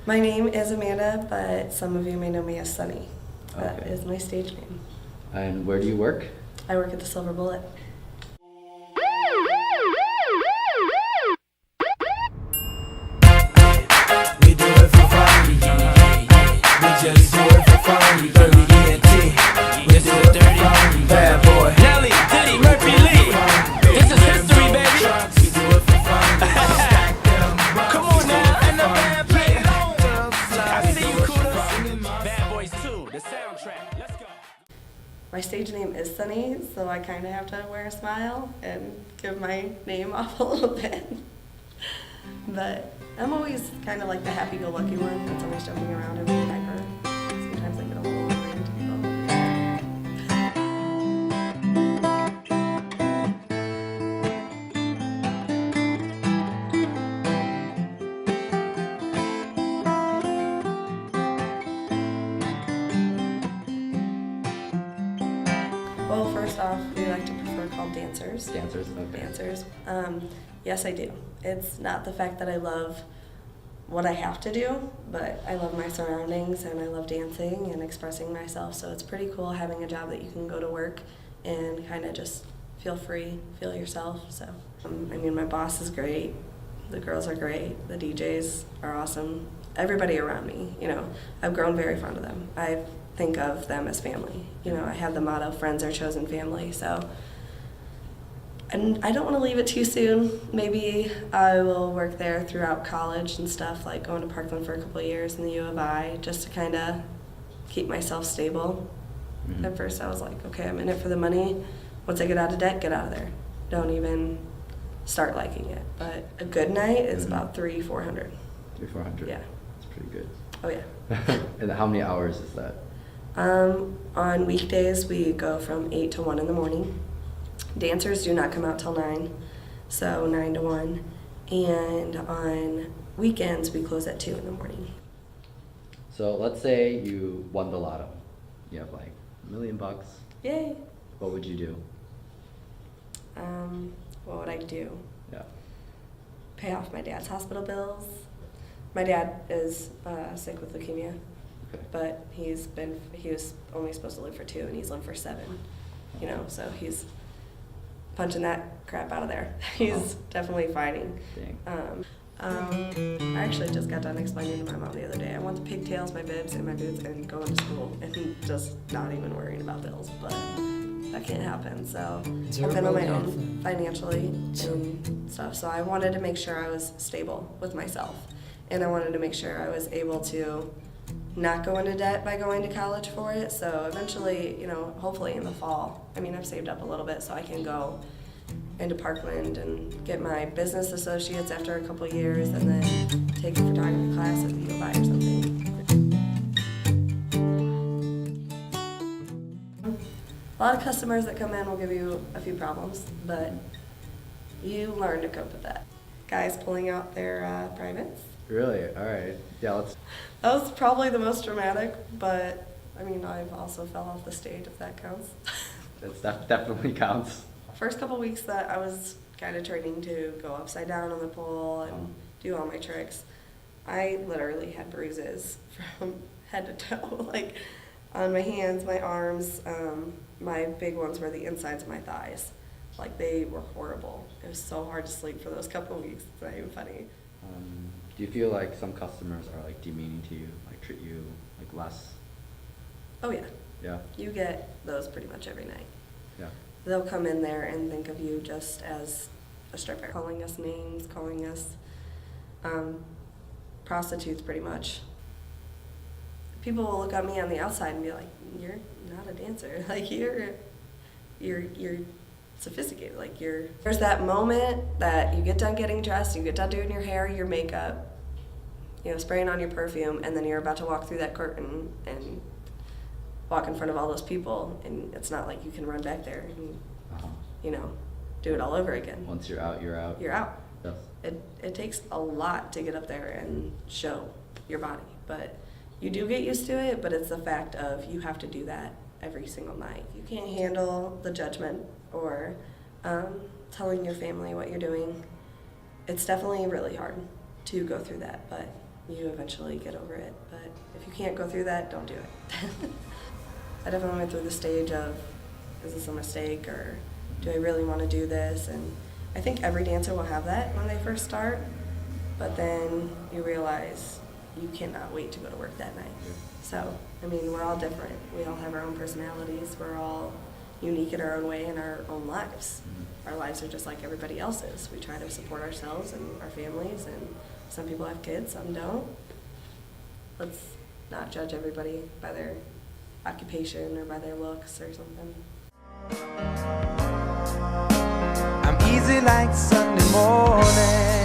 My name is Amanda, but some of you may know me as Sunny. That Okay. is my stage name. And where do you work? I work at the Silver Bullet. We do it for fun. We just do it for fun. Dirty ENT. We do it for fun. Bad boy. Nelly, Diddy, Murphy, Lee. This is history, baby. We do it for fun. Stack them. Come on now, and the band play it on. I see you, Kuda. Bad Boys 2, the soundtrack. Let's go. My stage name is Sunny, so I kind of have to wear a smile and give my name off a little bit. But I'm always kind of like the happy-go-lucky one that's always jumping around and being hyper. Sometimes I get a little annoying to people. Well, first off, we like to prefer called dancers. Dancers? Okay. Dancers. Yes, I do. It's not the fact that I love what I have to do, but I love my surroundings and I love dancing and expressing myself. So it's pretty cool having a job that you can go to work and kind of just feel free, feel yourself. So, I mean, my boss is great. The girls are great. The DJs are awesome. Everybody around me, I've grown very fond of them. I think of them as family. I have the motto, friends are chosen family. So, and I don't want to leave it too soon. Maybe I will work there throughout college and stuff, like going to Parkland for a couple of years in the U of I, just to kind of keep myself stable. Mhm. At first I was like, okay, I'm in it for the money. Once I get out of debt, get out of there. Don't even start liking it. But a good night is Mhm. about 300-400. 300-400? Yeah. That's pretty good. Oh yeah. And how many hours is that? On weekdays we go from 8 to 1 in the morning. Dancers do not come out till 9, so 9 to 1. And on weekends we close at 2 in the morning. So let's say you won the lotto. You have like $1 million. Yay! What would you do? What would I do? Yeah. Pay off my dad's hospital bills. My dad is sick with leukemia, Okay. but he was only supposed to live for 2 and he's lived for 7. So he's punching that crap out of there. He's definitely fighting. Dang. I actually just got done explaining to my mom the other day, I want the pigtails, my bibs, and my boots, and going to school, and just not even worrying about bills, but that can't happen, so I've been on my own financially and stuff, so I wanted to make sure I was stable with myself, and I wanted to make sure I was able to not go into debt by going to college for it, so eventually, hopefully in the fall, I've saved up a little bit so I can go into Parkland and get my business associates after a couple years and then take a photography class at the U of I or something. A lot of customers that come in will give you a few problems, but you learn to cope with that. Guys pulling out their privates. Really? All right. Yeah, let's. That was probably the most dramatic, but I've also fell off the stage if that counts. That definitely counts. First couple weeks that I was kind of training to go upside down on the pole and do all my tricks, I literally had bruises from head to toe, like on my hands, my arms. My big ones were the insides of my thighs. Like they were horrible. It was so hard to sleep for those couple weeks. It's not even funny. Do you feel like some customers are like demeaning to you, like treat you like less? Oh yeah. Yeah. You get those pretty much every night. Yeah. They'll come in there and think of you just as a stripper, calling us names, calling us prostitutes pretty much. People will look at me on the outside and be like, you're not a dancer. Like you're sophisticated. Like there's that moment that you get done getting dressed, you get done doing your hair, your makeup, spraying on your perfume, and then you're about to walk through that curtain and walk in front of all those people, and it's not like you can run back there and, do it all over again. Once you're out, you're out. You're out. Yes. It takes a lot to get up there and show your body, but you do get used to it, but it's the fact of you have to do that every single night. You can't handle the judgment or telling your family what you're doing. It's definitely really hard to go through that, but you eventually get over it. But if you can't go through that, don't do it. I definitely went through the stage of, is this a mistake, or do I really want to do this? And I think every dancer will have that when they first start, but then you realize you cannot wait to go to work that night. So, I mean, we're all different. We all have our own personalities. We're all unique in our own way in our own lives. Our lives are just like everybody else's. We try to support ourselves and our families, and some people have kids, some don't. Let's not judge everybody by their occupation or by their looks or something. I'm easy like Sunday morning.